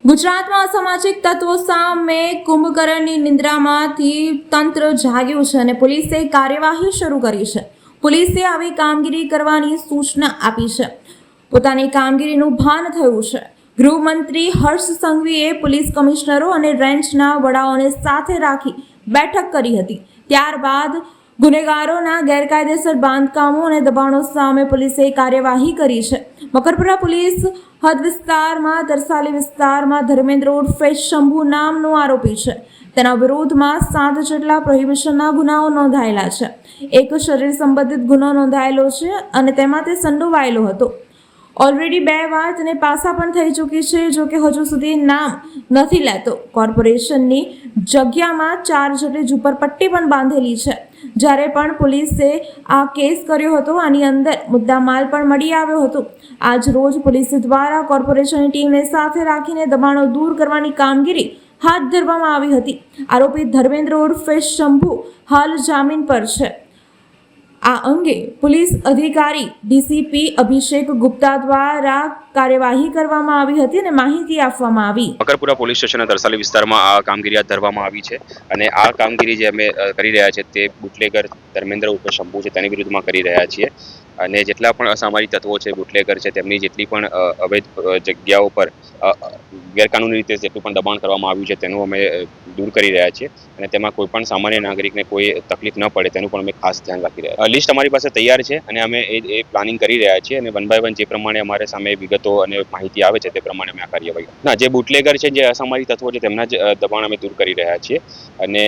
ગુજરાતમાં અસામાજિક તત્વો સામે કુંભકર્ણની નિંદ્રામાંથી તંત્ર જાગ્યું છે અને પોલીસે કાર્યવાહી શરૂ કરી છે. પોલીસે આવી કામગીરી કરવાની સૂચના આપી છે. પોતાની કામગીરીનું ભાન થયું છે. ગૃહમંત્રી હર્ષ સંઘવીએ પોલીસ કમિશનરો અને રેન્જના વડાઓને સાથે રાખી બેઠક કરી હતી. ત્યારબાદ ગુનેગારોના ગેરકાયદેસર બાંધકામો અને દબાણો સામે પોલીસે કાર્યવાહી કરી છે. મકરપુરા પોલીસ હદ વિસ્તારમાં તરસાલી વિસ્તારમાં ધર્મેન્દ્ર ઉર્ફે શંભુ નામનો આરોપી છે. તેના વિરોધમાં 7 જેટલા પ્રોહિબિશનના ગુનાઓ નોંધાયેલા છે. એક શરીર સંબંધિત ગુનો નોંધાયેલો છે અને તેમાં તે સંડોવાયેલો હતો. ઓલરેડી 2 વાર તેને પાસા પણ થઈ ચૂકી છે. જો કે હજુ સુધી નામ નથી લેતો. કોર્પોરેશનની જગ્યામાં 4 જેટલી ઝૂંપડપટ્ટી પણ બાંધેલી છે. જ્યારે પણ પોલીસે આ કેસ કર્યો હતો, આની અંદર મુદ્દામાલ પણ મળી આવ્યો હતો. આજ રોજ પોલીસ દ્વારા કોર્પોરેશનની ટીમને સાથે રાખીને દબાણો દૂર કરવાની કામગીરી હાથ ધરવામાં આવી હતી. આરોપી ધર્મેન્દ્ર ઉર્ફે શંભુ હાલ જામીન પર છે. આ અંગે પોલીસ અધિકારી ડીસીપી અભિષેક ગુપ્તા દ્વારા કાર્યવાહી કરવામાં આવી હતી અને માહિતી આપવામાં આવી. મકરપુરા પોલીસ સ્ટેશન તરસાલી વિસ્તારમાં આ કામગીરી હાથ ધરવામાં આવી છે અને આ કામગીરી જે અમે કરી રહ્યા છે તે બુટલેગર ધર્મેન્દ્ર ઉર્ફે શંભુ છે તેની વિરુદ્ધમાં કરી રહ્યા છીએ. અને જેટલા પણ અસામાજિક તત્વો છે, બુટલેગર છે, તેમની જેટલી પણ અવૈધ જગ્યાઓ પર ગેરકાનૂની રીતે જેટલું પણ દબાણ કરવામાં આવ્યું છે તેનું અમે દૂર કરી રહ્યા છીએ અને તેમાં કોઈ પણ સામાન્ય નાગરિકને કોઈ તકલીફ ન પડે તેનું પણ અમે ખાસ ધ્યાન રાખી રહ્યા છીએ. લિસ્ટ અમારી પાસે તૈયાર છે અને અમે એ પ્લાનિંગ કરી રહ્યા છીએ અને 1 બાય 1 જે પ્રમાણે અમારે સામે વિગતો અને માહિતી આવે છે તે પ્રમાણે અમે આ કાર્યવાહી ના જે બુટલેગર છે, જે અસામાજિક તત્વો છે, તેમના જ દબાણ અમે દૂર કરી રહ્યા છીએ અને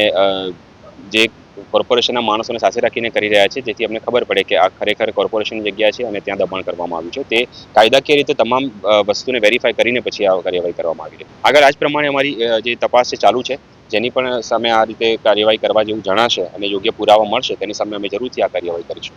જે કોર્પોરેશનના માણસોને સાથે રાખીને કરી રહ્યા છે, જેથી અમને ખબર પડે કે આ ખરેખર કોર્પોરેશનની જગ્યા છે અને ત્યાં દબાણ કરવામાં આવ્યું છે. તે કાયદાકીય રીતે તમામ વસ્તુને વેરીફાઈ કરીને પછી આ કાર્યવાહી કરવામાં આવી છે. આગળ આ જ પ્રમાણે અમારી જે તપાસ છે ચાલુ છે. જેની પણ સામે આ રીતે કાર્યવાહી કરવા જેવું જણાશે અને યોગ્ય પુરાવા મળશે તેની સામે અમે જરૂરથી આ કાર્યવાહી કરીશું.